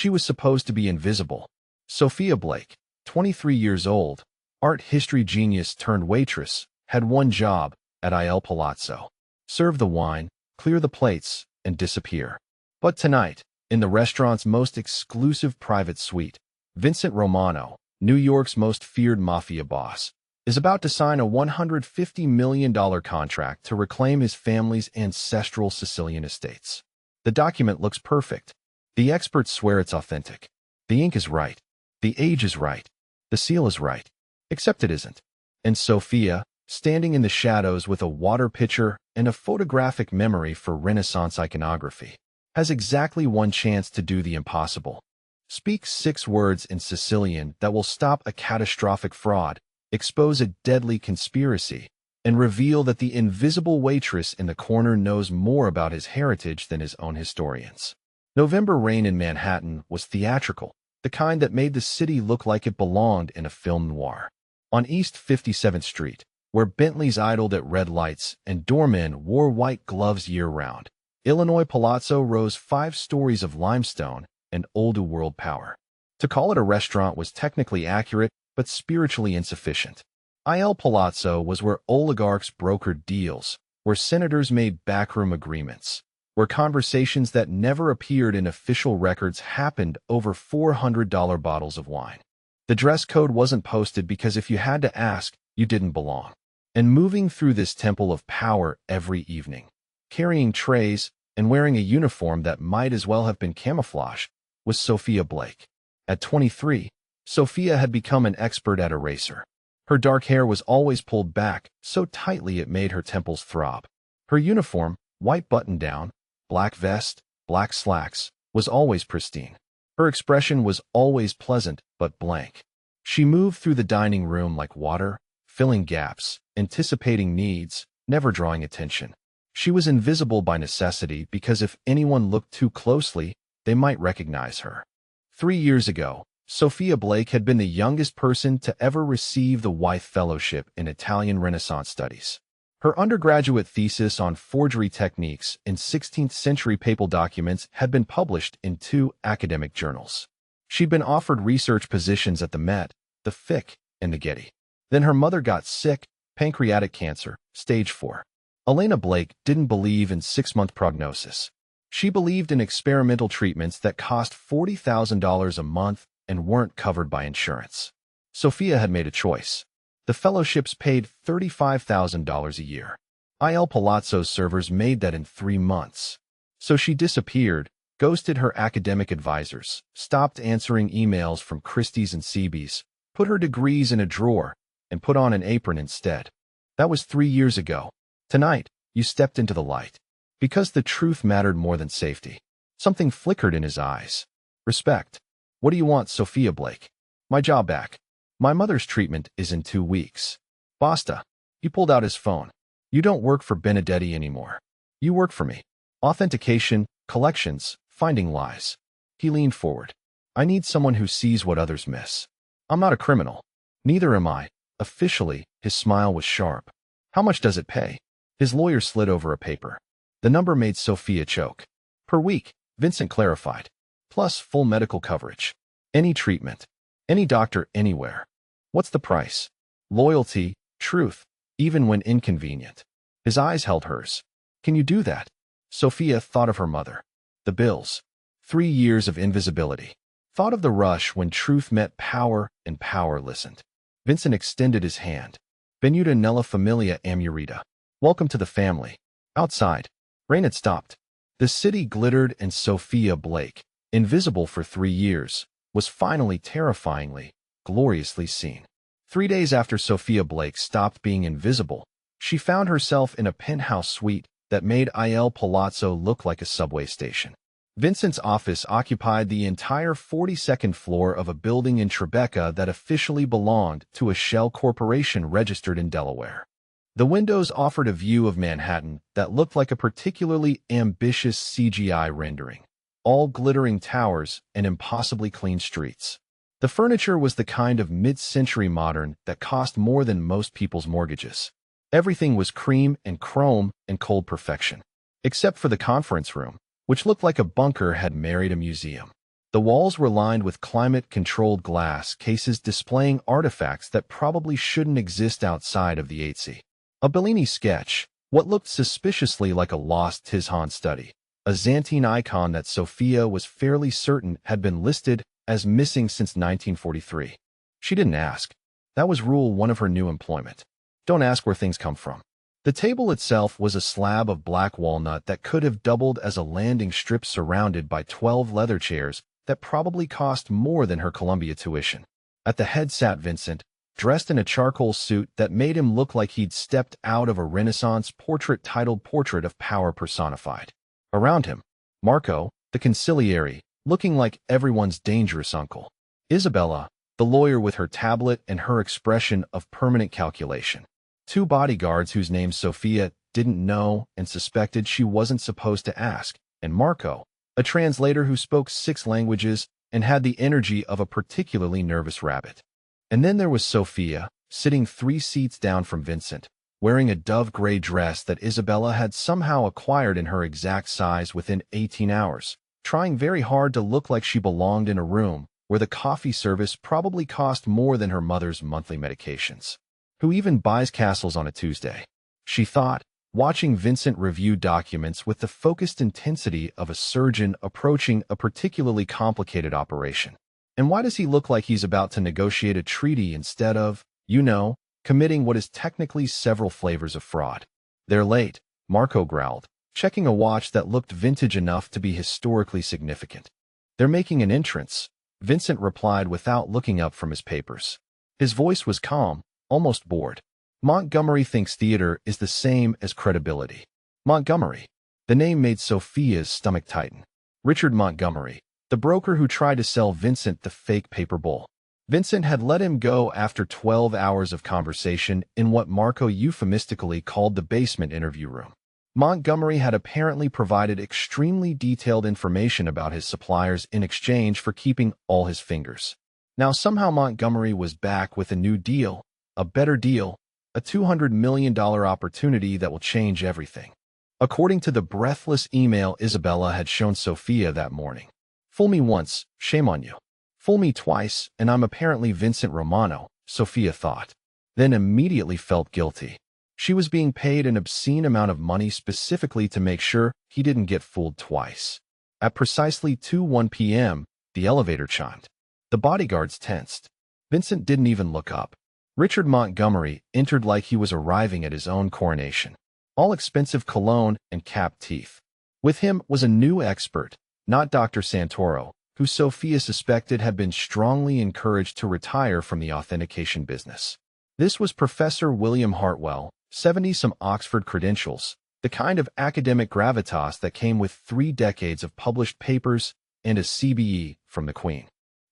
She was supposed to be invisible. Sophia Blake, 23 years old, art history genius turned waitress, had one job at Il Palazzo: serve the wine, clear the plates, and disappear. But tonight, in the restaurant's most exclusive private suite, Vincent Romano, New York's most feared mafia boss, is about to sign a $150 million contract to reclaim his family's ancestral Sicilian estates. The document looks perfect. The experts swear it's authentic. The ink is right. The age is right. The seal is right. Except it isn't. And Sophia, standing in the shadows with a water pitcher and a photographic memory for Renaissance iconography, has exactly one chance to do the impossible. Speak 6 words in Sicilian that will stop a catastrophic fraud, expose a deadly conspiracy, and reveal that the invisible waitress in the corner knows more about his heritage than his own historians. November rain in Manhattan was theatrical, the kind that made the city look like it belonged in a film noir. On East 57th Street, where Bentleys idled at red lights and doormen wore white gloves year-round, Illinois Palazzo rose 5 stories of limestone and old-world power. To call it a restaurant was technically accurate, but spiritually insufficient. Il Palazzo was where oligarchs brokered deals, where senators made backroom agreements, where conversations that never appeared in official records happened over $400 bottles of wine. The dress code wasn't posted because if you had to ask, you didn't belong. And moving through this temple of power every evening, carrying trays and wearing a uniform that might as well have been camouflage, was Sophia Blake. At 23, Sophia had become an expert at eraser. Her dark hair was always pulled back so tightly it made her temples throb. Her uniform, white button-down, black vest, black slacks, was always pristine. Her expression was always pleasant but blank. She moved through the dining room like water, filling gaps, anticipating needs, never drawing attention. She was invisible by necessity because if anyone looked too closely, they might recognize her. 3 years ago, Sophia Blake had been the youngest person to ever receive the Wythe Fellowship in Italian Renaissance Studies. Her undergraduate thesis on forgery techniques in 16th-century papal documents had been published in 2 academic journals. She'd been offered research positions at the Met, the Fic, and the Getty. Then her mother got sick, pancreatic cancer, stage 4. Elena Blake didn't believe in 6-month prognosis. She believed in experimental treatments that cost $40,000 a month and weren't covered by insurance. Sophia had made a choice. The fellowships paid $35,000 a year. Il Palazzo's servers made that in 3 months. So she disappeared, ghosted her academic advisors, stopped answering emails from Christie's and Seabees, put her degrees in a drawer, and put on an apron instead. That was 3 years ago. Tonight, you stepped into the light. Because the truth mattered more than safety. Something flickered in his eyes. Respect. What do you want, Sophia Blake? My job back. My mother's treatment is in 2 weeks. Basta. He pulled out his phone. You don't work for Benedetti anymore. You work for me. Authentication, collections, finding lies. He leaned forward. I need someone who sees what others miss. I'm not a criminal. Neither am I. Officially, his smile was sharp. How much does it pay? His lawyer slid over a paper. The number made Sophia choke. Per week, Vincent clarified. Plus full medical coverage. Any treatment. Any doctor anywhere. What's the price? Loyalty, truth, even when inconvenient. His eyes held hers. Can you do that? Sophia thought of her mother. The bills. 3 years of invisibility. Thought of the rush when truth met power and power listened. Vincent extended his hand. Benvenuta nella familia amurita. Welcome to the family. Outside, rain had stopped. The city glittered and Sophia Blake, invisible for 3 years, was finally terrifyingly, gloriously seen. 3 days after Sophia Blake stopped being invisible, she found herself in a penthouse suite that made Il Palazzo look like a subway station. Vincent's office occupied the entire 42nd floor of a building in Tribeca that officially belonged to a shell corporation registered in Delaware. The windows offered a view of Manhattan that looked like a particularly ambitious CGI rendering. All glittering towers and impossibly clean streets. The furniture was the kind of mid-century modern that cost more than most people's mortgages. Everything was cream and chrome and cold perfection, except for the conference room, which looked like a bunker had married a museum. The walls were lined with climate-controlled glass cases displaying artifacts that probably shouldn't exist outside of the 8C. A Bellini sketch, what looked suspiciously like a lost Tizhan study. A Xanthine icon that Sophia was fairly certain had been listed as missing since 1943. She didn't ask. That was rule 1 of her new employment. Don't ask where things come from. The table itself was a slab of black walnut that could have doubled as a landing strip surrounded by 12 leather chairs that probably cost more than her Columbia tuition. At the head sat Vincent, dressed in a charcoal suit that made him look like he'd stepped out of a Renaissance portrait titled Portrait of Power Personified. Around him, Marco, the consigliere, looking like everyone's dangerous uncle. Isabella, the lawyer with her tablet and her expression of permanent calculation. 2 bodyguards whose names Sophia didn't know and suspected she wasn't supposed to ask, and Marco, a translator who spoke 6 languages and had the energy of a particularly nervous rabbit. And then there was Sophia, sitting 3 seats down from Vincent, wearing a dove-gray dress that Isabella had somehow acquired in her exact size within 18 hours, trying very hard to look like she belonged in a room where the coffee service probably cost more than her mother's monthly medications. Who even buys castles on a Tuesday? She thought, watching Vincent review documents with the focused intensity of a surgeon approaching a particularly complicated operation. And why does he look like he's about to negotiate a treaty instead of, committing what is technically several flavors of fraud? They're late, Marco growled, checking a watch that looked vintage enough to be historically significant. They're making an entrance, Vincent replied without looking up from his papers. His voice was calm, almost bored. Montgomery thinks theater is the same as credibility. Montgomery. The name made Sophia's stomach tighten. Richard Montgomery, the broker who tried to sell Vincent the fake paper bull. Vincent had let him go after 12 hours of conversation in what Marco euphemistically called the basement interview room. Montgomery had apparently provided extremely detailed information about his suppliers in exchange for keeping all his fingers. Now somehow Montgomery was back with a new deal, a better deal, a $200 million opportunity that will change everything. According to the breathless email Isabella had shown Sophia that morning. Fool me once, shame on you. Fool me twice, and I'm apparently Vincent Romano, Sophia thought. Then immediately felt guilty. She was being paid an obscene amount of money specifically to make sure he didn't get fooled twice. At precisely 2:01 p.m., the elevator chimed. The bodyguards tensed. Vincent didn't even look up. Richard Montgomery entered like he was arriving at his own coronation. All expensive cologne and capped teeth. With him was a new expert, not Dr. Santoro, who Sophia suspected had been strongly encouraged to retire from the authentication business. This was Professor William Hartwell, 70-some Oxford credentials, the kind of academic gravitas that came with 3 decades of published papers and a CBE from the Queen.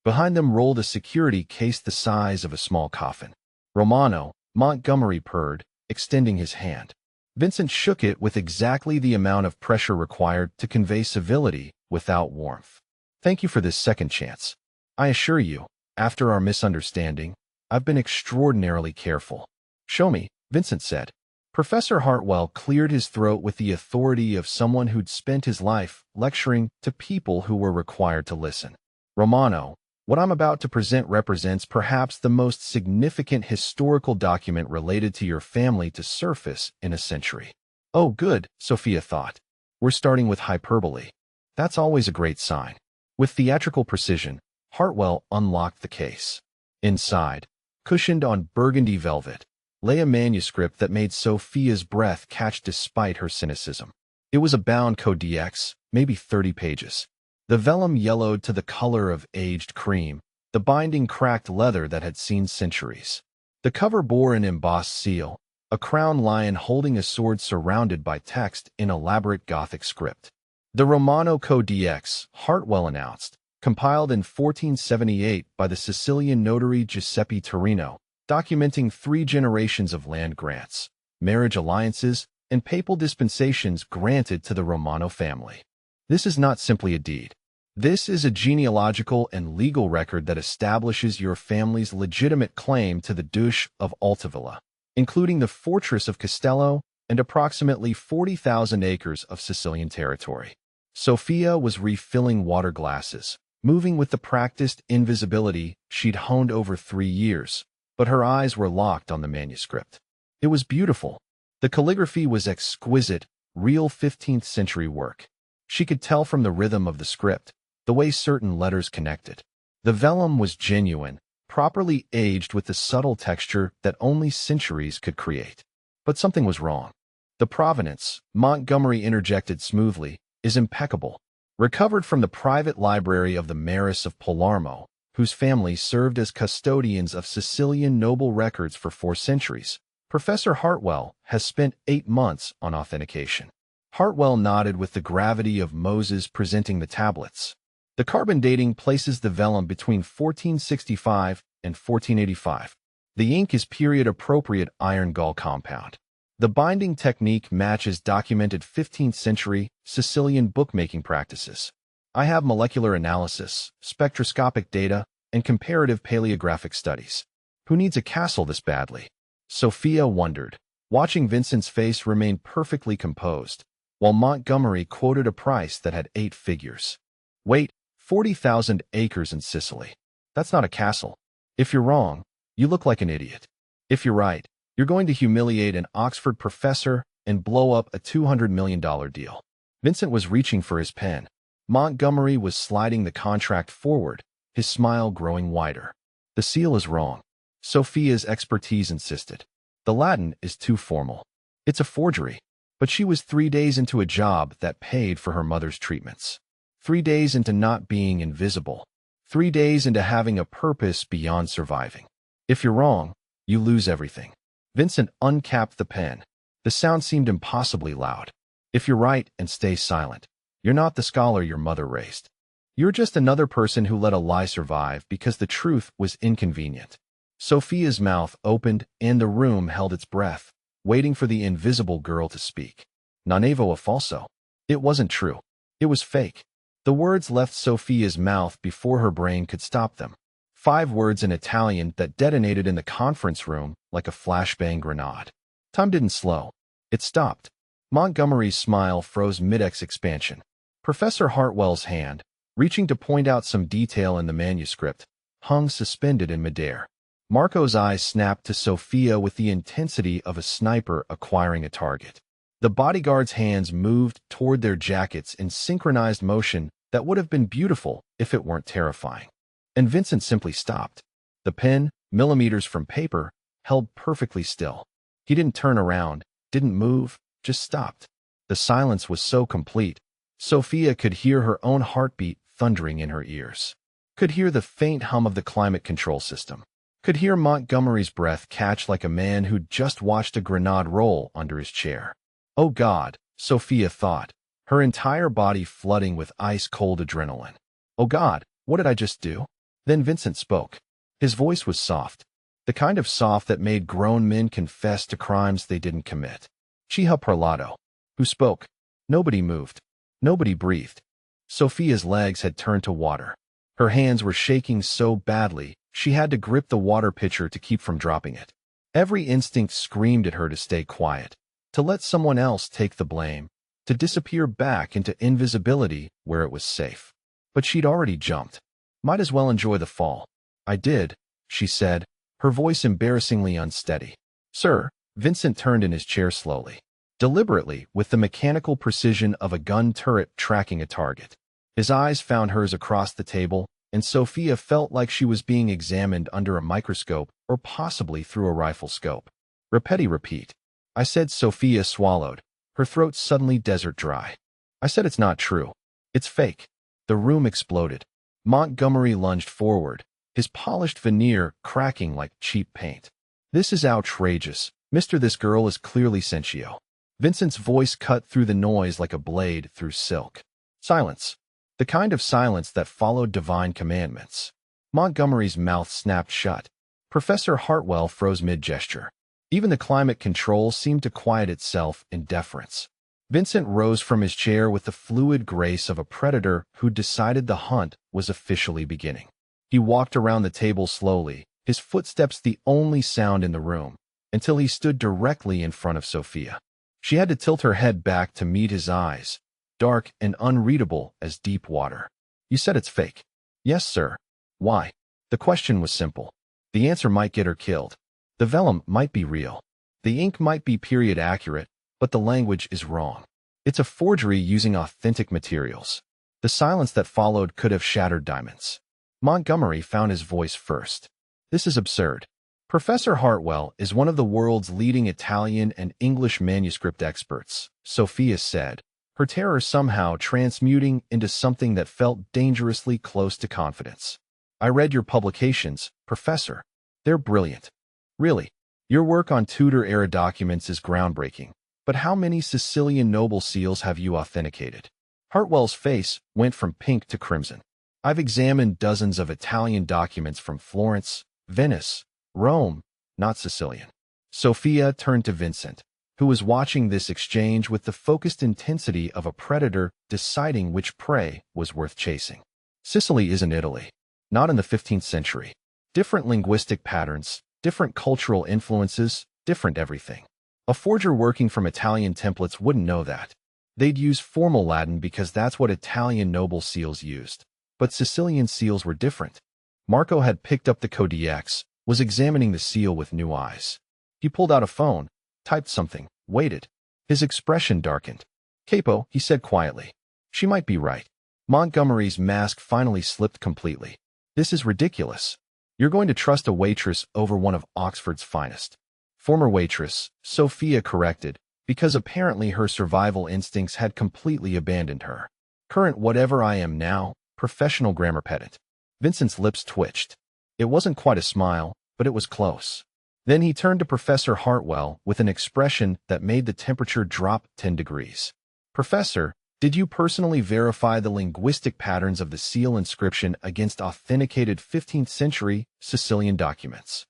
Behind them rolled a security case the size of a small coffin. Romano, Montgomery purred, extending his hand. Vincent shook it with exactly the amount of pressure required to convey civility without warmth. Thank you for this second chance. I assure you, after our misunderstanding, I've been extraordinarily careful. Show me, Vincent said. Professor Hartwell cleared his throat with the authority of someone who'd spent his life lecturing to people who were required to listen. Romano, what I'm about to present represents perhaps the most significant historical document related to your family to surface in a century. Oh, good, Sophia thought. We're starting with hyperbole. That's always a great sign. With theatrical precision, Hartwell unlocked the case. Inside, cushioned on burgundy velvet, lay a manuscript that made Sophia's breath catch despite her cynicism. It was a bound codex, maybe 30 pages. The vellum yellowed to the color of aged cream, the binding cracked leather that had seen centuries. The cover bore an embossed seal, a crowned lion holding a sword surrounded by text in elaborate Gothic script. The Romano Codex, Hartwell announced, compiled in 1478 by the Sicilian notary Giuseppe Torino, documenting 3 generations of land grants, marriage alliances, and papal dispensations granted to the Romano family. This is not simply a deed. This is a genealogical and legal record that establishes your family's legitimate claim to the Duchy of Altavilla, including the fortress of Castello and approximately 40,000 acres of Sicilian territory. Sophia was refilling water glasses, moving with the practiced invisibility she'd honed over 3 years, but her eyes were locked on the manuscript. It was beautiful. The calligraphy was exquisite, real 15th century work. She could tell from the rhythm of the script, the way certain letters connected. The vellum was genuine, properly aged with the subtle texture that only centuries could create. But something was wrong. The provenance, Montgomery interjected smoothly, is impeccable. Recovered from the private library of the Maris of Palermo, whose family served as custodians of Sicilian noble records for 4 centuries. Professor Hartwell has spent 8 months on authentication. Hartwell nodded with the gravity of Moses presenting the tablets. The carbon dating places the vellum between 1465 and 1485. The ink is period-appropriate iron gall compound. The binding technique matches documented 15th century Sicilian bookmaking practices. I have molecular analysis, spectroscopic data, and comparative paleographic studies. Who needs a castle this badly? Sophia wondered, watching Vincent's face remain perfectly composed, while Montgomery quoted a price that had 8 figures. Wait, 40,000 acres in Sicily. That's not a castle. If you're wrong, you look like an idiot. If you're right, you're going to humiliate an Oxford professor and blow up a $200 million deal. Vincent was reaching for his pen. Montgomery was sliding the contract forward, his smile growing wider. The seal is wrong. Sophia's expertise insisted. The Latin is too formal. It's a forgery. But she was 3 days into a job that paid for her mother's treatments. 3 days into not being invisible. 3 days into having a purpose beyond surviving. If you're wrong, you lose everything. Vincent uncapped the pen. The sound seemed impossibly loud. If you're right and stay silent, you're not the scholar your mother raised. You're just another person who let a lie survive because the truth was inconvenient. Sophia's mouth opened and the room held its breath, waiting for the invisible girl to speak. Non avevo falso. It wasn't true. It was fake. The words left Sophia's mouth before her brain could stop them. 5 words in Italian that detonated in the conference room like a flashbang grenade. Time didn't slow. It stopped. Montgomery's smile froze mid-expansion. Professor Hartwell's hand, reaching to point out some detail in the manuscript, hung suspended in midair. Marco's eyes snapped to Sophia with the intensity of a sniper acquiring a target. The bodyguard's hands moved toward their jackets in synchronized motion that would have been beautiful if it weren't terrifying. And Vincent simply stopped. The pen, millimeters from paper, held perfectly still. He didn't turn around, didn't move, just stopped. The silence was so complete, Sophia could hear her own heartbeat thundering in her ears. Could hear the faint hum of the climate control system. Could hear Montgomery's breath catch like a man who'd just watched a grenade roll under his chair. Oh God, Sophia thought, her entire body flooding with ice-cold adrenaline. Oh God, what did I just do? Then Vincent spoke. His voice was soft, the kind of soft that made grown men confess to crimes they didn't commit. Chiha parlato. Who spoke? Nobody moved. Nobody breathed. Sophia's legs had turned to water. Her hands were shaking so badly, she had to grip the water pitcher to keep from dropping it. Every instinct screamed at her to stay quiet, to let someone else take the blame, to disappear back into invisibility where it was safe. But she'd already jumped. Might as well enjoy the fall. I did, she said, her voice embarrassingly unsteady. Sir, Vincent turned in his chair slowly, deliberately, with the mechanical precision of a gun turret tracking a target. His eyes found hers across the table, and Sophia felt like she was being examined under a microscope or possibly through a rifle scope. Repeat. I said. Sophia swallowed, her throat suddenly desert dry. I said it's not true. It's fake. The room exploded. Montgomery lunged forward, his polished veneer cracking like cheap paint. This is outrageous, Mister. This girl is clearly sentient. Vincent's voice cut through the noise like a blade through silk. Silence. The kind of silence that followed divine commandments. Montgomery's mouth snapped shut. Professor Hartwell froze mid-gesture. Even the climate control seemed to quiet itself in deference. Vincent rose from his chair with the fluid grace of a predator who decided the hunt was officially beginning. He walked around the table slowly, his footsteps the only sound in the room, until he stood directly in front of Sophia. She had to tilt her head back to meet his eyes, dark and unreadable as deep water. You said it's fake. Yes, sir. Why? The question was simple. The answer might get her killed. The vellum might be real. The ink might be period accurate, but the language is wrong. It's a forgery using authentic materials. The silence that followed could have shattered diamonds. Montgomery found his voice first. This is absurd. Professor Hartwell is one of the world's leading Italian and English manuscript experts, Sophia said, her terror somehow transmuting into something that felt dangerously close to confidence. I read your publications, Professor. They're brilliant. Really, your work on Tudor-era documents is groundbreaking. But how many Sicilian noble seals have you authenticated? Hartwell's face went from pink to crimson. I've examined dozens of Italian documents from Florence, Venice, Rome, not Sicilian. Sophia turned to Vincent, who was watching this exchange with the focused intensity of a predator deciding which prey was worth chasing. Sicily isn't Italy. Not in the 15th century. Different linguistic patterns, different cultural influences, different everything. A forger working from Italian templates wouldn't know that. They'd use formal Latin because that's what Italian noble seals used. But Sicilian seals were different. Marco had picked up the Codex, was examining the seal with new eyes. He pulled out a phone, typed something, waited. His expression darkened. Capo, he said quietly. She might be right. Montgomery's mask finally slipped completely. This is ridiculous. You're going to trust a waitress over one of Oxford's finest. Former waitress, Sophia corrected, because apparently her survival instincts had completely abandoned her. Current whatever I am now, professional grammar pedant. Vincent's lips twitched. It wasn't quite a smile, but it was close. Then he turned to Professor Hartwell with an expression that made the temperature drop 10 degrees. Professor, did you personally verify the linguistic patterns of the seal inscription against authenticated 15th century Sicilian documents?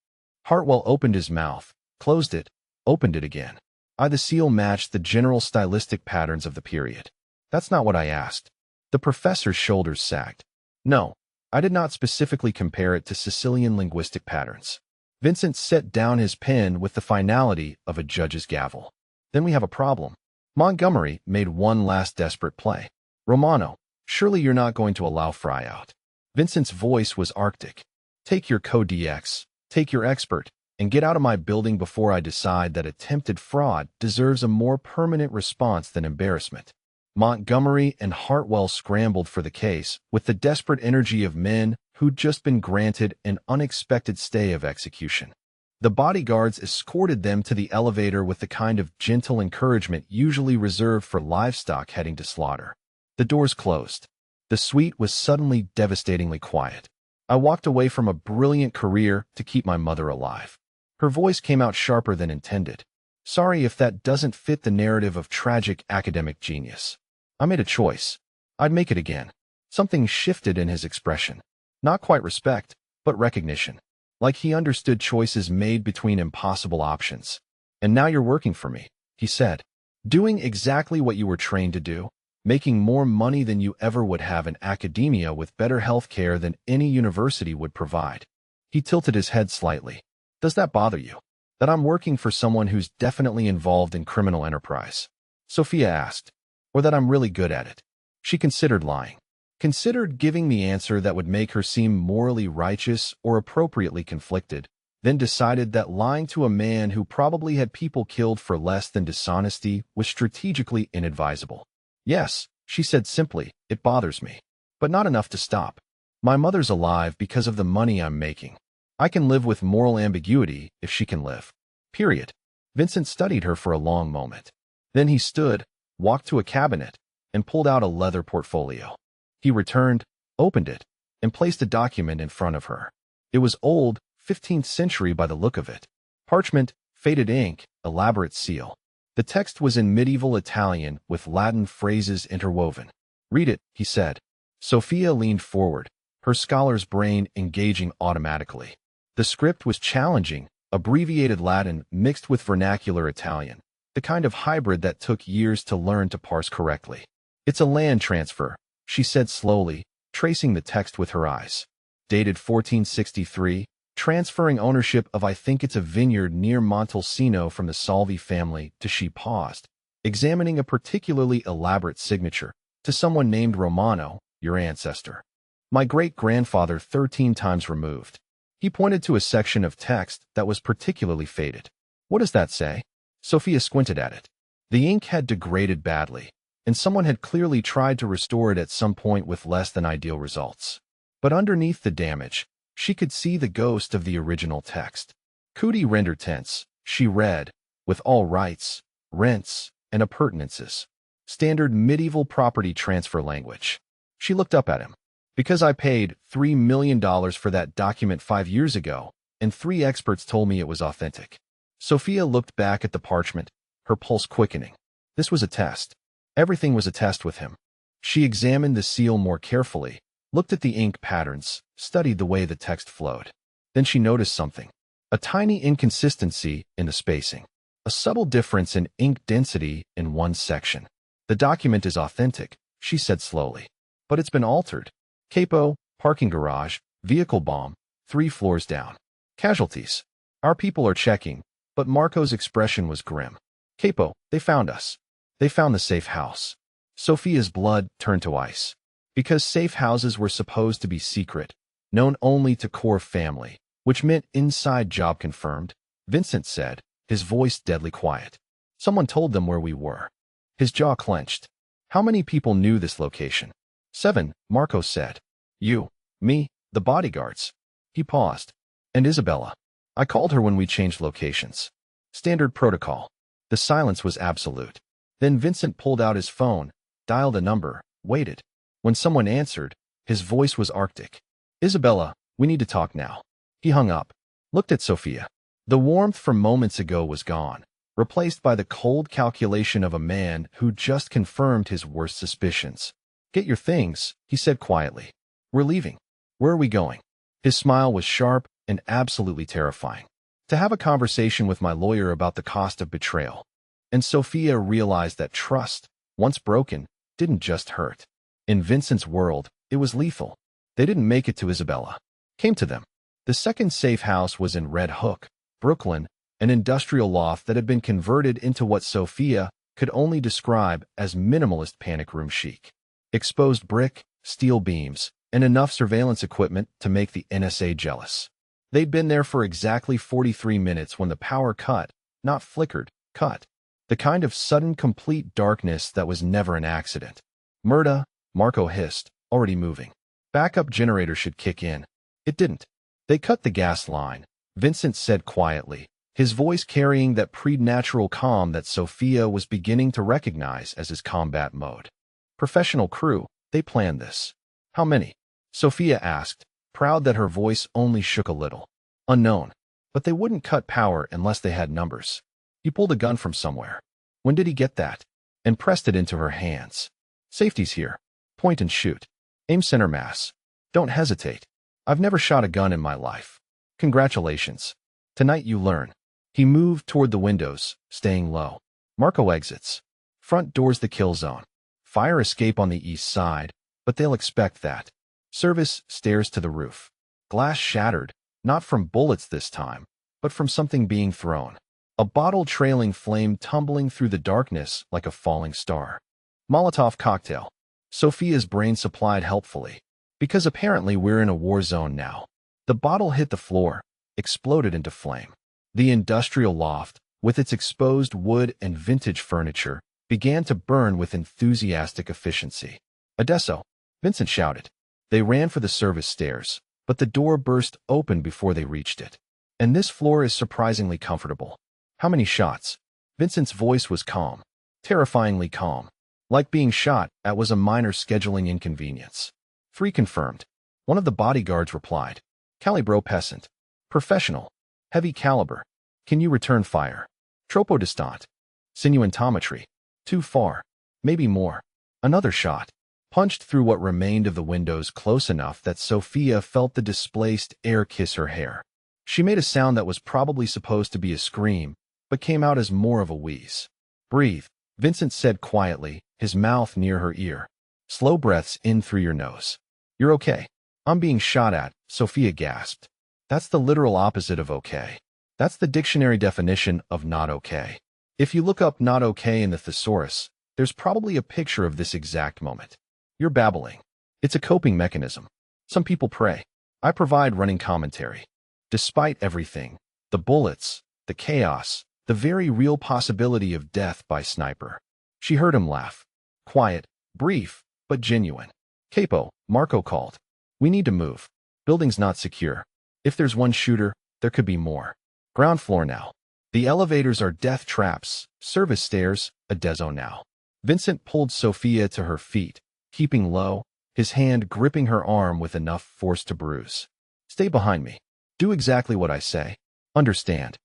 Hartwell opened his mouth, closed it, opened it again. The seal matched the general stylistic patterns of the period. That's not what I asked. The professor's shoulders sagged. No, I did not specifically compare it to Sicilian linguistic patterns. Vincent set down his pen with the finality of a judge's gavel. Then we have a problem. Montgomery made one last desperate play. Romano, surely you're not going to allow Fry out. Vincent's voice was arctic. Take your Codex, take your expert, and get out of my building before I decide that attempted fraud deserves a more permanent response than embarrassment. Montgomery and Hartwell scrambled for the case with the desperate energy of men who'd just been granted an unexpected stay of execution. The bodyguards escorted them to the elevator with the kind of gentle encouragement usually reserved for livestock heading to slaughter. The doors closed. The suite was suddenly devastatingly quiet. I walked away from a brilliant career to keep my mother alive. Her voice came out sharper than intended. Sorry if that doesn't fit the narrative of tragic academic genius. I made a choice. I'd make it again. Something shifted in his expression. Not quite respect, but recognition. Like he understood choices made between impossible options. And now you're working for me, he said. Doing exactly what you were trained to do. Making more money than you ever would have in academia with better health care than any university would provide. He tilted his head slightly. Does that bother you? That I'm working for someone who's definitely involved in criminal enterprise? Sophia asked. Or that I'm really good at it? She considered lying. Considered giving the answer that would make her seem morally righteous or appropriately conflicted, then decided that lying to a man who probably had people killed for less than dishonesty was strategically inadvisable. Yes, she said simply, it bothers me. But not enough to stop. My mother's alive because of the money I'm making. I can live with moral ambiguity if she can live. Period. Vincent studied her for a long moment. Then he stood, walked to a cabinet, and pulled out a leather portfolio. He returned, opened it, and placed a document in front of her. It was old, 15th century by the look of it. Parchment, faded ink, elaborate seal. The text was in medieval Italian with Latin phrases interwoven. Read it, he said. Sophia leaned forward, her scholar's brain engaging automatically. The script was challenging, abbreviated Latin mixed with vernacular Italian, the kind of hybrid that took years to learn to parse correctly. It's a land transfer, she said slowly, tracing the text with her eyes. Dated 1463, transferring ownership of I think it's a vineyard near Montalcino from the Salvi family to she paused, examining a particularly elaborate signature, to someone named Romano, your ancestor. My great-grandfather 13 times removed. He pointed to a section of text that was particularly faded. What does that say? Sophia squinted at it. The ink had degraded badly, and someone had clearly tried to restore it at some point with less than ideal results. But underneath the damage, she could see the ghost of the original text. Cootie render tense, she read, with all rights, rents, and appurtenances. Standard medieval property transfer language. She looked up at him. Because I paid $3 million for that document 5 years ago, and 3 experts told me it was authentic. Sophia looked back at the parchment, her pulse quickening. This was a test. Everything was a test with him. She examined the seal more carefully, looked at the ink patterns, studied the way the text flowed. Then she noticed something. A tiny inconsistency in the spacing. A subtle difference in ink density in one section. The document is authentic, she said slowly. But it's been altered. Capo, parking garage, vehicle bomb, 3 floors down. Casualties. Our people are checking, but Marco's expression was grim. Capo, they found us. They found the safe house. Sophia's blood turned to ice. Because safe houses were supposed to be secret, known only to core family, which meant inside job confirmed, Vincent said, his voice deadly quiet. Someone told them where we were. His jaw clenched. How many people knew this location? 7, Marco said. You, me, the bodyguards. He paused. And Isabella. I called her when we changed locations. Standard protocol. The silence was absolute. Then Vincent pulled out his phone, dialed a number, waited. When someone answered, his voice was arctic. Isabella, we need to talk now. He hung up, looked at Sophia. The warmth from moments ago was gone, replaced by the cold calculation of a man who just confirmed his worst suspicions. Get your things, he said quietly. We're leaving. Where are we going? His smile was sharp and absolutely terrifying. To have a conversation with my lawyer about the cost of betrayal. And Sophia realized that trust, once broken, didn't just hurt. In Vincent's world, it was lethal. They didn't make it to Isabella. Came to them. The second safe house was in Red Hook, Brooklyn, an industrial loft that had been converted into what Sophia could only describe as minimalist panic room chic. Exposed brick, steel beams, and enough surveillance equipment to make the NSA jealous. They'd been there for exactly 43 minutes when the power cut, not flickered, cut. The kind of sudden complete darkness that was never an accident. Murda, Marco hissed, already moving. Backup generator should kick in. It didn't. They cut the gas line, Vincent said quietly, his voice carrying that preternatural calm that Sophia was beginning to recognize as his combat mode. Professional crew, they planned this. How many? Sophia asked, proud that her voice only shook a little. Unknown. But they wouldn't cut power unless they had numbers. He pulled a gun from somewhere. When did he get that? And pressed it into her hands. Safety's here. Point and shoot. Aim center mass. Don't hesitate. I've never shot a gun in my life. Congratulations. Tonight you learn. He moved toward the windows, staying low. Marco exits. Front door's the kill zone. Fire escape on the east side, but they'll expect that. Service stairs to the roof. Glass shattered, not from bullets this time, but from something being thrown. A bottle trailing flame tumbling through the darkness like a falling star. Molotov cocktail. Sophia's brain supplied helpfully. Because apparently we're in a war zone now. The bottle hit the floor, exploded into flame. The industrial loft, with its exposed wood and vintage furniture, began to burn with enthusiastic efficiency. Adesso, Vincent shouted. They ran for the service stairs, but the door burst open before they reached it. And this floor is surprisingly comfortable. How many shots? Vincent's voice was calm, terrifyingly calm. Like being shot at was a minor scheduling inconvenience. 3 confirmed. One of the bodyguards replied. Calibro peasant. Professional. Heavy caliber. Can you return fire? Troppo distant. Sinuentometry. Too far. Maybe more. Another shot. Punched through what remained of the windows close enough that Sophia felt the displaced air kiss her hair. She made a sound that was probably supposed to be a scream, but came out as more of a wheeze. Breathe, Vincent said quietly, his mouth near her ear. Slow breaths in through your nose. You're okay. I'm being shot at, Sophia gasped. That's the literal opposite of okay. That's the dictionary definition of not okay. If you look up not okay in the thesaurus, there's probably a picture of this exact moment. You're babbling. It's a coping mechanism. Some people pray. I provide running commentary. Despite everything, the bullets, the chaos, the very real possibility of death by sniper. She heard him laugh. Quiet, brief, but genuine. Capo, Marco called. We need to move. Building's not secure. If there's one shooter, there could be more. Ground floor now. The elevators are death traps, service stairs, a dead zone now. Vincent pulled Sophia to her feet, keeping low, his hand gripping her arm with enough force to bruise. Stay behind me. Do exactly what I say. Understand.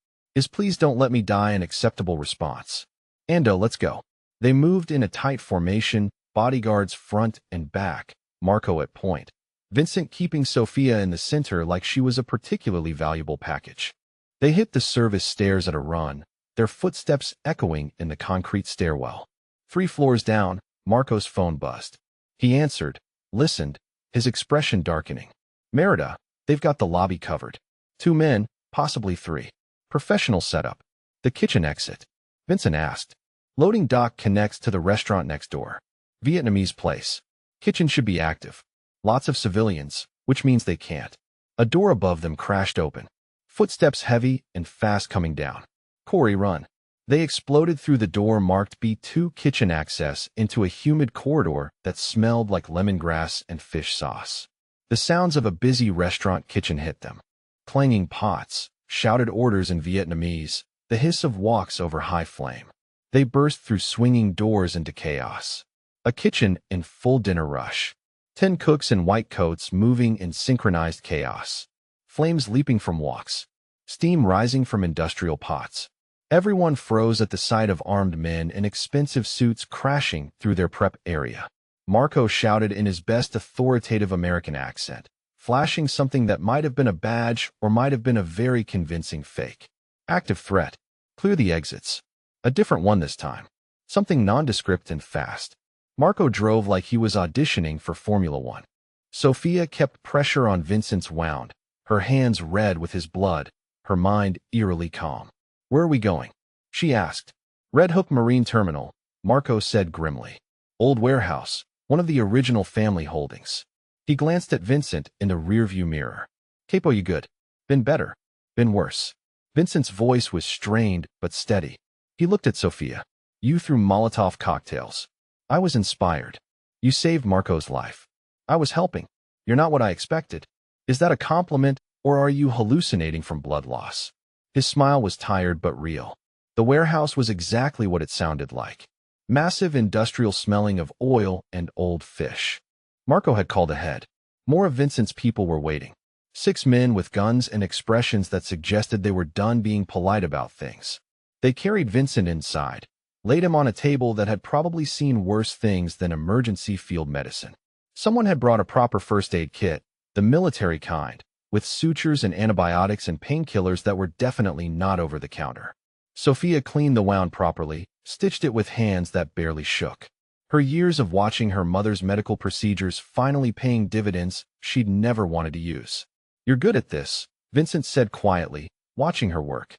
Please don't let me die an acceptable response. Ando, let's go. They moved in a tight formation, bodyguards front and back, Marco at point. Vincent keeping Sophia in the center like she was a particularly valuable package. They hit the service stairs at a run, their footsteps echoing in the concrete stairwell. 3 floors down, Marco's phone buzzed. He answered, listened, his expression darkening. Merida, they've got the lobby covered. 2 men, possibly 3. Professional setup. The kitchen exit. Vincent asked. Loading dock connects to the restaurant next door. Vietnamese place. Kitchen should be active. Lots of civilians, which means they can't. A door above them crashed open. Footsteps heavy and fast coming down. Corey, run. They exploded through the door marked B2 kitchen access into a humid corridor that smelled like lemongrass and fish sauce. The sounds of a busy restaurant kitchen hit them. Clanging pots, shouted orders in Vietnamese, the hiss of woks over high flame. They burst through swinging doors into chaos. A kitchen in full dinner rush. 10 cooks in white coats moving in synchronized chaos. Flames leaping from woks. Steam rising from industrial pots. Everyone froze at the sight of armed men in expensive suits crashing through their prep area. Marco shouted in his best authoritative American accent, flashing something that might have been a badge or might have been a very convincing fake. Active threat. Clear the exits. A different one this time. Something nondescript and fast. Marco drove like he was auditioning for Formula One. Sophia kept pressure on Vincent's wound, her hands red with his blood, her mind eerily calm. Where are we going? She asked. Red Hook Marine Terminal, Marco said grimly. Old warehouse, one of the original family holdings. He glanced at Vincent in the rearview mirror. Capo, you good? Been better. Been worse. Vincent's voice was strained but steady. He looked at Sophia. You threw Molotov cocktails. I was inspired. You saved Marco's life. I was helping. You're not what I expected. Is that a compliment, or are you hallucinating from blood loss? His smile was tired but real. The warehouse was exactly what it sounded like. Massive industrial smelling of oil and old fish. Marco had called ahead. More of Vincent's people were waiting. 6 men with guns and expressions that suggested they were done being polite about things. They carried Vincent inside, laid him on a table that had probably seen worse things than emergency field medicine. Someone had brought a proper first aid kit, the military kind, with sutures and antibiotics and painkillers that were definitely not over the counter. Sophia cleaned the wound properly, stitched it with hands that barely shook. Her years of watching her mother's medical procedures finally paying dividends she'd never wanted to use. You're good at this, Vincent said quietly, watching her work.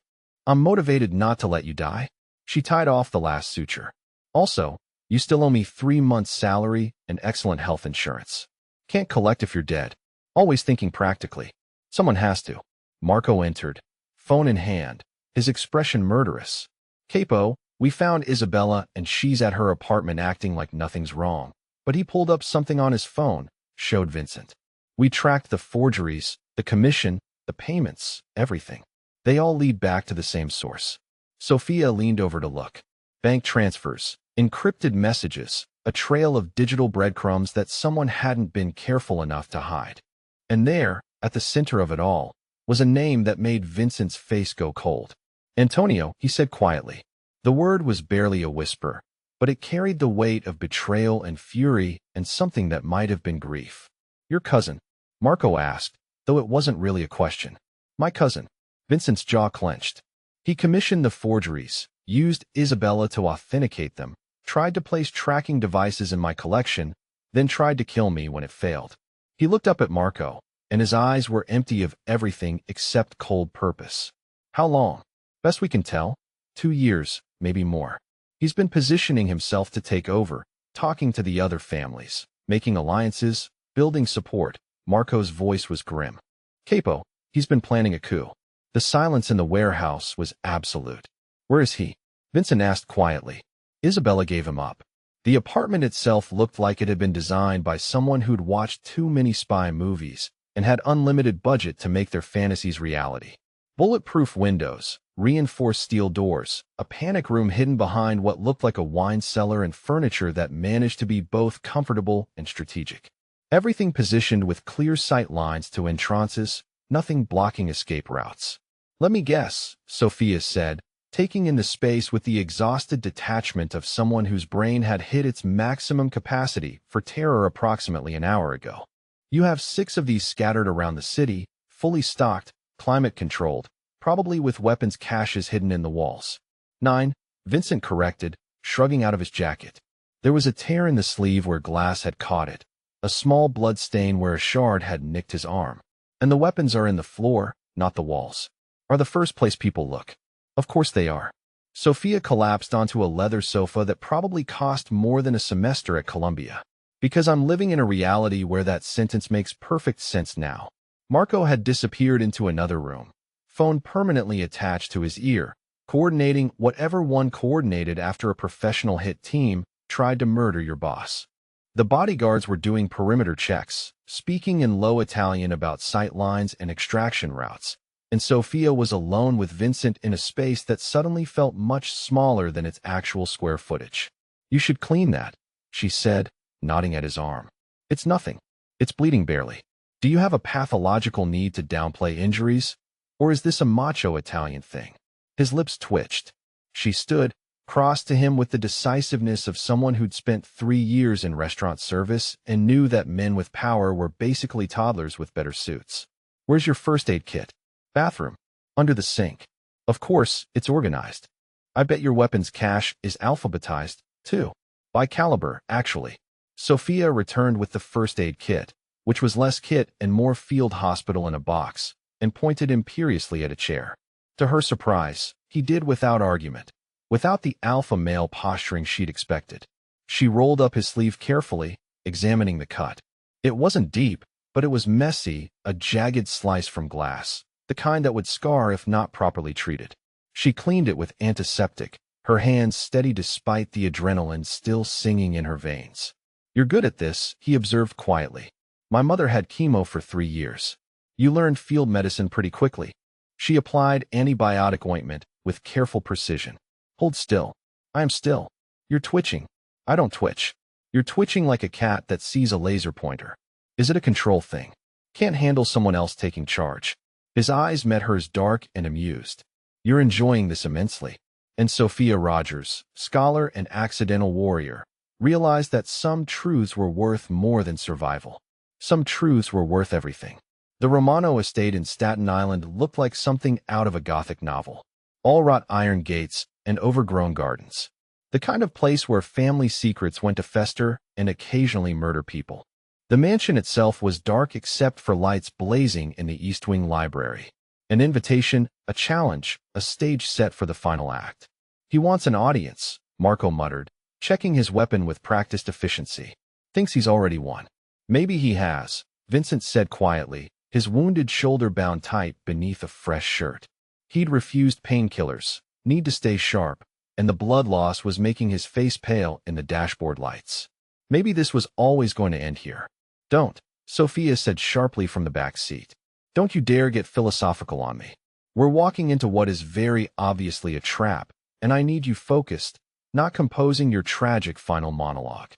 I'm motivated not to let you die. She tied off the last suture. Also, you still owe me 3 months' salary and excellent health insurance. Can't collect if you're dead. Always thinking practically. Someone has to. Marco entered, phone in hand, his expression murderous. Capo, we found Isabella and she's at her apartment acting like nothing's wrong. But he pulled up something on his phone, showed Vincent. We tracked the forgeries, the commission, the payments, everything. They all lead back to the same source. Sophia leaned over to look. Bank transfers, encrypted messages, a trail of digital breadcrumbs that someone hadn't been careful enough to hide. And there, at the center of it all, was a name that made Vincent's face go cold. Antonio, he said quietly. The word was barely a whisper, but it carried the weight of betrayal and fury and something that might have been grief. Your cousin? Marco asked, though it wasn't really a question. My cousin. Vincent's jaw clenched. He commissioned the forgeries, used Isabella to authenticate them, tried to place tracking devices in my collection, then tried to kill me when it failed. He looked up at Marco, and his eyes were empty of everything except cold purpose. How long? Best we can tell, 2 years, maybe more. He's been positioning himself to take over, talking to the other families, making alliances, building support, Marco's voice was grim. Capo, he's been planning a coup. The silence in the warehouse was absolute. Where is he? Vincent asked quietly. Isabella gave him up. The apartment itself looked like it had been designed by someone who'd watched too many spy movies and had unlimited budget to make their fantasies reality. Bulletproof windows, reinforced steel doors, a panic room hidden behind what looked like a wine cellar, and furniture that managed to be both comfortable and strategic. Everything positioned with clear sight lines to entrances, nothing blocking escape routes. Let me guess, Sophia said, taking in the space with the exhausted detachment of someone whose brain had hit its maximum capacity for terror approximately an hour ago. You have 6 of these scattered around the city, fully stocked, climate-controlled, probably with weapons caches hidden in the walls. 9, Vincent corrected, shrugging out of his jacket. There was a tear in the sleeve where glass had caught it, a small blood stain where a shard had nicked his arm. And the weapons are in the floor, not the walls. Are the first place people look. Of course they are. Sophia collapsed onto a leather sofa that probably cost more than a semester at Columbia. Because I'm living in a reality where that sentence makes perfect sense now. Marco had disappeared into another room, phone permanently attached to his ear, coordinating whatever one coordinated after a professional hit team tried to murder your boss. The bodyguards were doing perimeter checks, speaking in low Italian about sight lines and extraction routes, and Sophia was alone with Vincent in a space that suddenly felt much smaller than its actual square footage. You should clean that, she said, nodding at his arm. It's nothing. It's bleeding barely. Do you have a pathological need to downplay injuries? Or is this a macho Italian thing? His lips twitched. She stood, crossed to him with the decisiveness of someone who'd spent 3 years in restaurant service and knew that men with power were basically toddlers with better suits. Where's your first aid kit? Bathroom. Under the sink. Of course, it's organized. I bet your weapons cache is alphabetized, too. By caliber, actually. Sophia returned with the first aid kit, which was less kit and more field hospital in a box, and pointed imperiously at a chair. To her surprise, he did without argument, without the alpha male posturing she'd expected. She rolled up his sleeve carefully, examining the cut. It wasn't deep, but it was messy, a jagged slice from glass, the kind that would scar if not properly treated. She cleaned it with antiseptic, her hands steady despite the adrenaline still singing in her veins. You're good at this, he observed quietly. My mother had chemo for 3 years. You learned field medicine pretty quickly. She applied antibiotic ointment with careful precision. Hold still. I am still. You're twitching. I don't twitch. You're twitching like a cat that sees a laser pointer. Is it a control thing? Can't handle someone else taking charge. His eyes met hers, dark and amused. You're enjoying this immensely. And Sophia Rogers, scholar and accidental warrior, realized that some truths were worth more than survival. Some truths were worth everything. The Romano estate in Staten Island looked like something out of a Gothic novel. All wrought iron gates and overgrown gardens. The kind of place where family secrets went to fester and occasionally murder people. The mansion itself was dark except for lights blazing in the East Wing library. An invitation, a challenge, a stage set for the final act. He wants an audience, Marco muttered, checking his weapon with practiced efficiency. Thinks he's already won. Maybe he has, Vincent said quietly, his wounded shoulder bound tight beneath a fresh shirt. He'd refused painkillers, need to stay sharp, and the blood loss was making his face pale in the dashboard lights. Maybe this was always going to end here. Don't, Sophia said sharply from the back seat. Don't you dare get philosophical on me. We're walking into what is very obviously a trap, and I need you focused, not composing your tragic final monologue.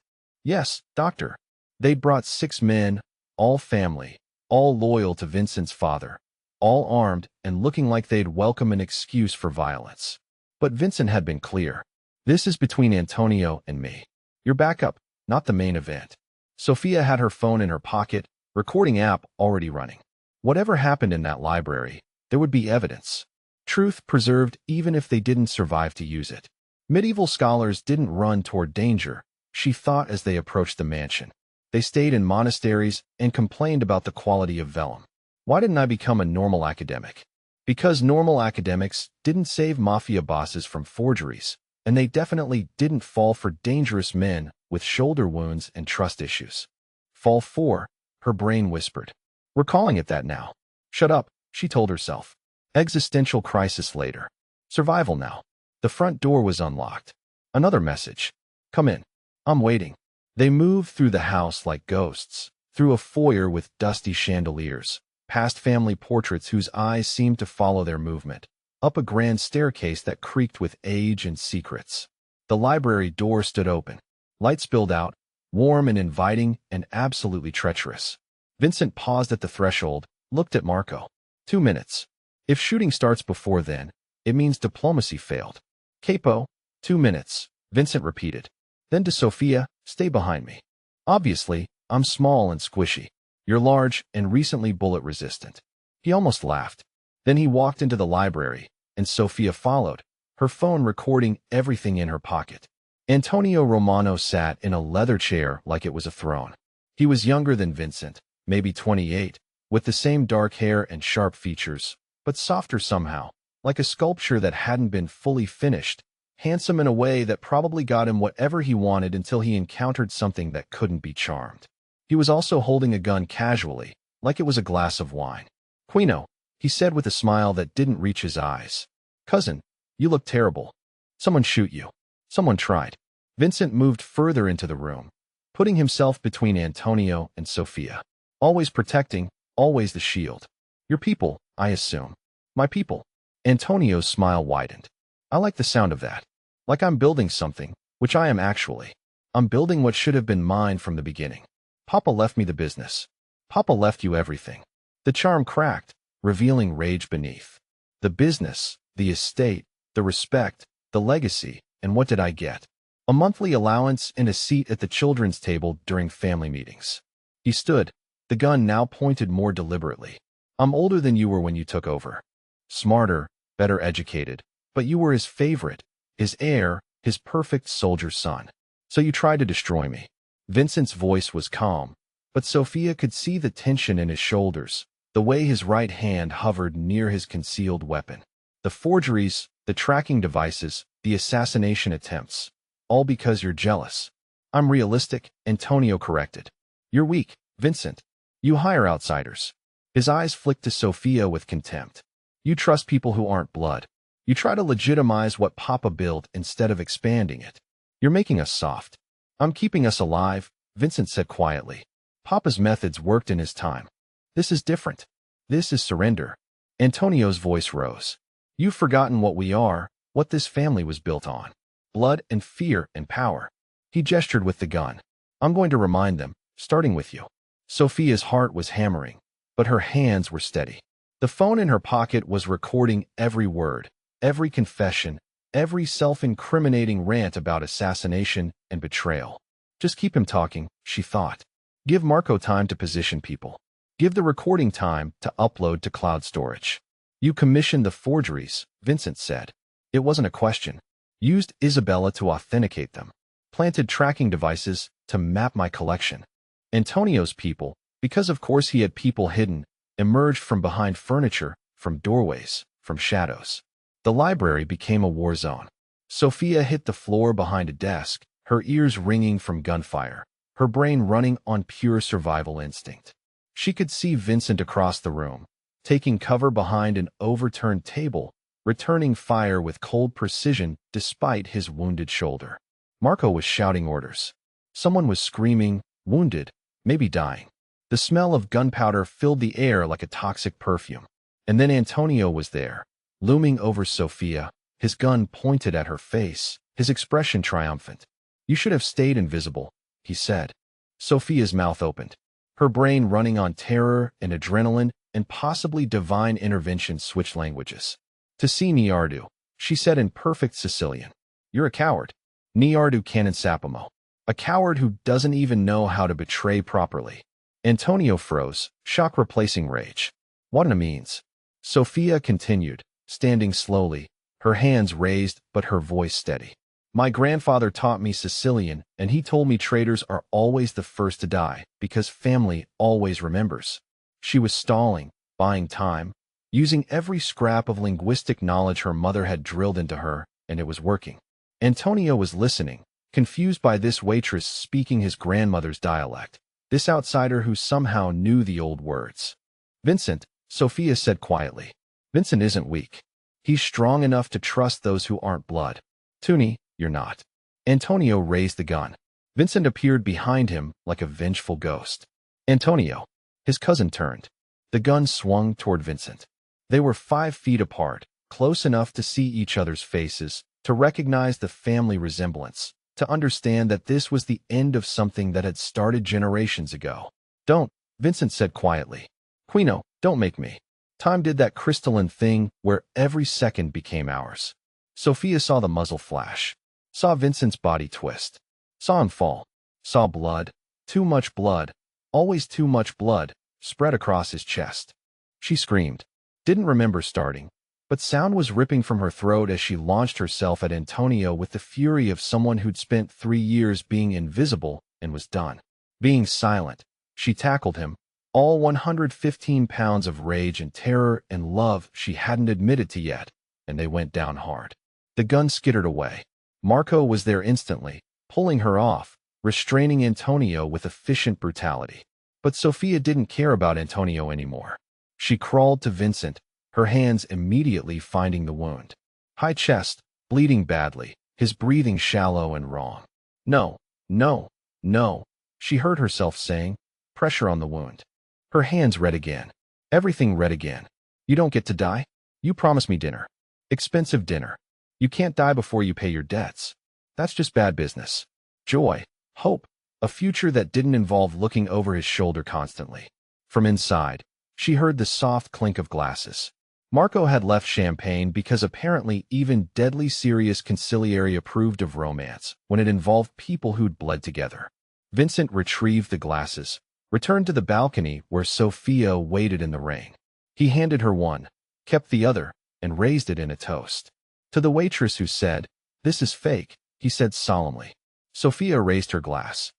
Yes, doctor. They'd brought 6 men, all family, all loyal to Vincent's father, all armed and looking like they'd welcome an excuse for violence. But Vincent had been clear. This is between Antonio and me. Your backup, not the main event. Sophia had her phone in her pocket, recording app already running. Whatever happened in that library, there would be evidence. Truth preserved even if they didn't survive to use it. Medieval scholars didn't run toward danger, she thought as they approached the mansion. They stayed in monasteries and complained about the quality of vellum. Why didn't I become a normal academic? Because normal academics didn't save mafia bosses from forgeries, and they definitely didn't fall for dangerous men with shoulder wounds and trust issues. Fall for, her brain whispered. We're calling it that now. Shut up, she told herself. Existential crisis later. Survival now. The front door was unlocked. Another message. Come in. I'm waiting. They moved through the house like ghosts, through a foyer with dusty chandeliers, past family portraits whose eyes seemed to follow their movement, up a grand staircase that creaked with age and secrets. The library door stood open. Light spilled out, warm and inviting and absolutely treacherous. Vincent paused at the threshold, looked at Marco. 2 minutes. If shooting starts before then, it means diplomacy failed. Capo, 2 minutes, Vincent repeated. Then to Sophia, stay behind me. Obviously, I'm small and squishy. You're large and recently bullet-resistant. He almost laughed. Then he walked into the library, and Sophia followed, her phone recording everything in her pocket. Antonio Romano sat in a leather chair like it was a throne. He was younger than Vincent, maybe 28, with the same dark hair and sharp features, but softer somehow, like a sculpture that hadn't been fully finished, handsome in a way that probably got him whatever he wanted until he encountered something that couldn't be charmed. He was also holding a gun casually, like it was a glass of wine. Quino, he said with a smile that didn't reach his eyes. Cousin, you look terrible. Someone shoot you. Someone tried. Vincent moved further into the room, putting himself between Antonio and Sophia. Always protecting, always the shield. Your people, I assume. My people. Antonio's smile widened. I like the sound of that. Like I'm building something, which I am actually. I'm building what should have been mine from the beginning. Papa left me the business. Papa left you everything. The charm cracked, revealing rage beneath. The business, the estate, the respect, the legacy, and what did I get? A monthly allowance and a seat at the children's table during family meetings. He stood, the gun now pointed more deliberately. I'm older than you were when you took over. Smarter, better educated, but you were his favorite, his heir, his perfect soldier son. So you tried to destroy me. Vincent's voice was calm, but Sophia could see the tension in his shoulders, the way his right hand hovered near his concealed weapon. The forgeries, the tracking devices, the assassination attempts. All because you're jealous. I'm realistic, Antonio corrected. You're weak, Vincent. You hire outsiders. His eyes flicked to Sophia with contempt. You trust people who aren't blood. You try to legitimize what Papa built instead of expanding it. You're making us soft. I'm keeping us alive, Vincent said quietly. Papa's methods worked in his time. This is different. This is surrender. Antonio's voice rose. You've forgotten what we are, what this family was built on. Blood and fear and power. He gestured with the gun. I'm going to remind them, starting with you. Sophia's heart was hammering, but her hands were steady. The phone in her pocket was recording every word, every confession, every self-incriminating rant about assassination and betrayal. Just keep him talking, she thought. Give Marco time to position people. Give the recording time to upload to cloud storage. You commissioned the forgeries, Vincent said. It wasn't a question. Used Isabella to authenticate them. Planted tracking devices to map my collection. Antonio's people, because of course he had people hidden, emerged from behind furniture, from doorways, from shadows. The library became a war zone. Sophia hit the floor behind a desk, her ears ringing from gunfire, her brain running on pure survival instinct. She could see Vincent across the room, taking cover behind an overturned table, returning fire with cold precision despite his wounded shoulder. Marco was shouting orders. Someone was screaming, wounded, maybe dying. The smell of gunpowder filled the air like a toxic perfume. And then Antonio was there, looming over Sophia, his gun pointed at her face, his expression triumphant. You should have stayed invisible, he said. Sophia's mouth opened, her brain running on terror and adrenaline and possibly divine intervention switched languages. To see Niardu, she said in perfect Sicilian. You're a coward. Niardu Canon Sapamo. A coward who doesn't even know how to betray properly. Antonio froze, shock replacing rage. What an means. Sophia continued, standing slowly, her hands raised but her voice steady. My grandfather taught me Sicilian, and he told me traitors are always the first to die, because family always remembers. She was stalling, buying time, using every scrap of linguistic knowledge her mother had drilled into her, and it was working. Antonio was listening, confused by this waitress speaking his grandmother's dialect, this outsider who somehow knew the old words. Vincent, Sophia said quietly. Vincent isn't weak. He's strong enough to trust those who aren't blood. Toonie, you're not. Antonio raised the gun. Vincent appeared behind him like a vengeful ghost. Antonio. His cousin turned. The gun swung toward Vincent. They were 5 feet apart, close enough to see each other's faces, to recognize the family resemblance, to understand that this was the end of something that had started generations ago. Don't, Vincent said quietly. Quino, don't make me. Time did that crystalline thing where every second became ours. Sophia saw the muzzle flash, saw Vincent's body twist, saw him fall, saw blood, too much blood, always too much blood, spread across his chest. She screamed, didn't remember starting, but sound was ripping from her throat as she launched herself at Antonio with the fury of someone who'd spent 3 years being invisible and was done. Being silent, she tackled him, all 115 pounds of rage and terror and love she hadn't admitted to yet, and they went down hard. The gun skittered away. Marco was there instantly, pulling her off, restraining Antonio with efficient brutality. But Sophia didn't care about Antonio anymore. She crawled to Vincent, her hands immediately finding the wound. High chest, bleeding badly, his breathing shallow and wrong. No, no, no, she heard herself saying, pressure on the wound. Her hands red again. Everything red again. You don't get to die? You promised me dinner. Expensive dinner. You can't die before you pay your debts. That's just bad business. Joy, hope, a future that didn't involve looking over his shoulder constantly. From inside, she heard the soft clink of glasses. Marco had left champagne because apparently even deadly serious conciliary approved of romance when it involved people who'd bled together. Vincent retrieved the glasses, returned to the balcony where Sophia waited in the rain. He handed her one, kept the other, and raised it in a toast. To the waitress who said, "This is fake," he said solemnly. Sophia raised her glass,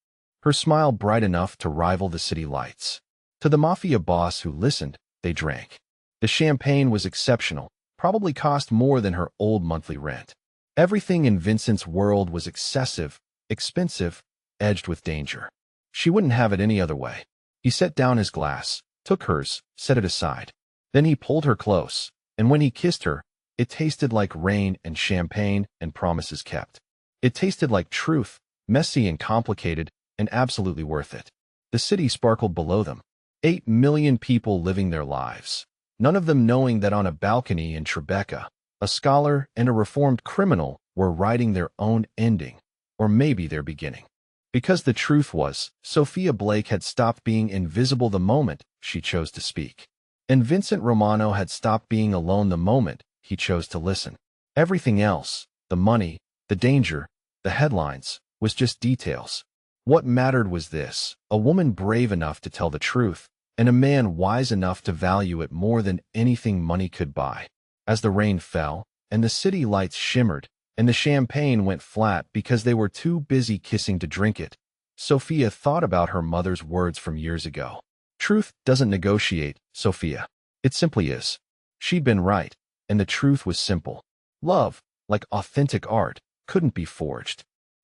her smile bright enough to rival the city lights. To the Mafia boss who listened, they drank. The champagne was exceptional, probably cost more than her old monthly rent. Everything in Vincent's world was excessive, expensive, edged with danger. She wouldn't have it any other way. He set down his glass, took hers, set it aside. Then he pulled her close, and when he kissed her, it tasted like rain and champagne and promises kept. It tasted like truth, messy and complicated, and absolutely worth it. The city sparkled below them. 8 million people living their lives, none of them knowing that on a balcony in Tribeca, a scholar and a reformed criminal were writing their own ending, or maybe their beginning. Because the truth was, Sophia Blake had stopped being invisible the moment she chose to speak. And Vincent Romano had stopped being alone the moment he chose to listen. Everything else, the money, the danger, the headlines, was just details. What mattered was this: a woman brave enough to tell the truth, and a man wise enough to value it more than anything money could buy. As the rain fell, and the city lights shimmered, and the champagne went flat because they were too busy kissing to drink it, Sophia thought about her mother's words from years ago. Truth doesn't negotiate, Sophia. It simply is. She'd been right, and the truth was simple. Love, like authentic art, couldn't be forged.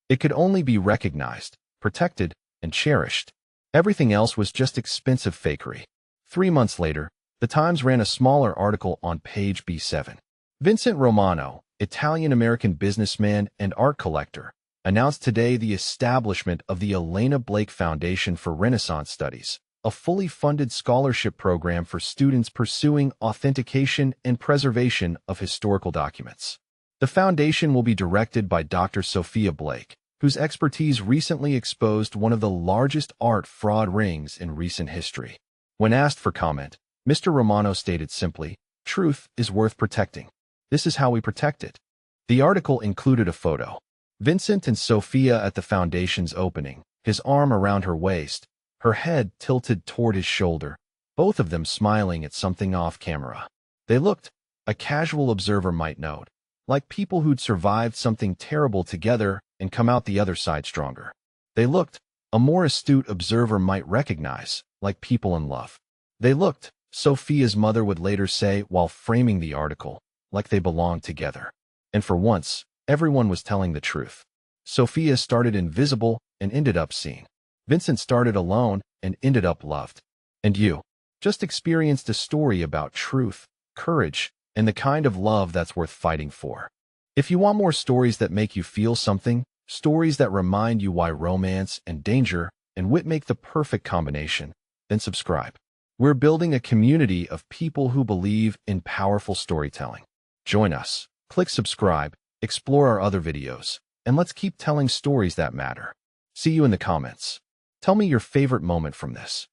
It could only be recognized, protected, and cherished. Everything else was just expensive fakery. 3 months later, the Times ran a smaller article on page B7. Vincent Romano, Italian-American businessman and art collector, announced today the establishment of the Elena Blake Foundation for Renaissance Studies, a fully funded scholarship program for students pursuing authentication and preservation of historical documents. The foundation will be directed by Dr. Sophia Blake, whose expertise recently exposed one of the largest art fraud rings in recent history. When asked for comment, Mr. Romano stated simply, "Truth is worth protecting. This is how we protect it." The article included a photo. Vincent and Sophia at the foundation's opening, his arm around her waist, her head tilted toward his shoulder, both of them smiling at something off camera. They looked, a casual observer might note, like people who'd survived something terrible together and come out the other side stronger. They looked, a more astute observer might recognize, like people in love. They looked, Sophia's mother would later say while framing the article, like they belonged together. And for once, everyone was telling the truth. Sophia started invisible and ended up seen. Vincent started alone and ended up loved. And you? just experienced a story about truth, courage, and the kind of love that's worth fighting for. If you want more stories that make you feel something, stories that remind you why romance and danger and wit make the perfect combination, then subscribe. We're building a community of people who believe in powerful storytelling. Join us. Click subscribe, explore our other videos, and let's keep telling stories that matter. See you in the comments. Tell me your favorite moment from this.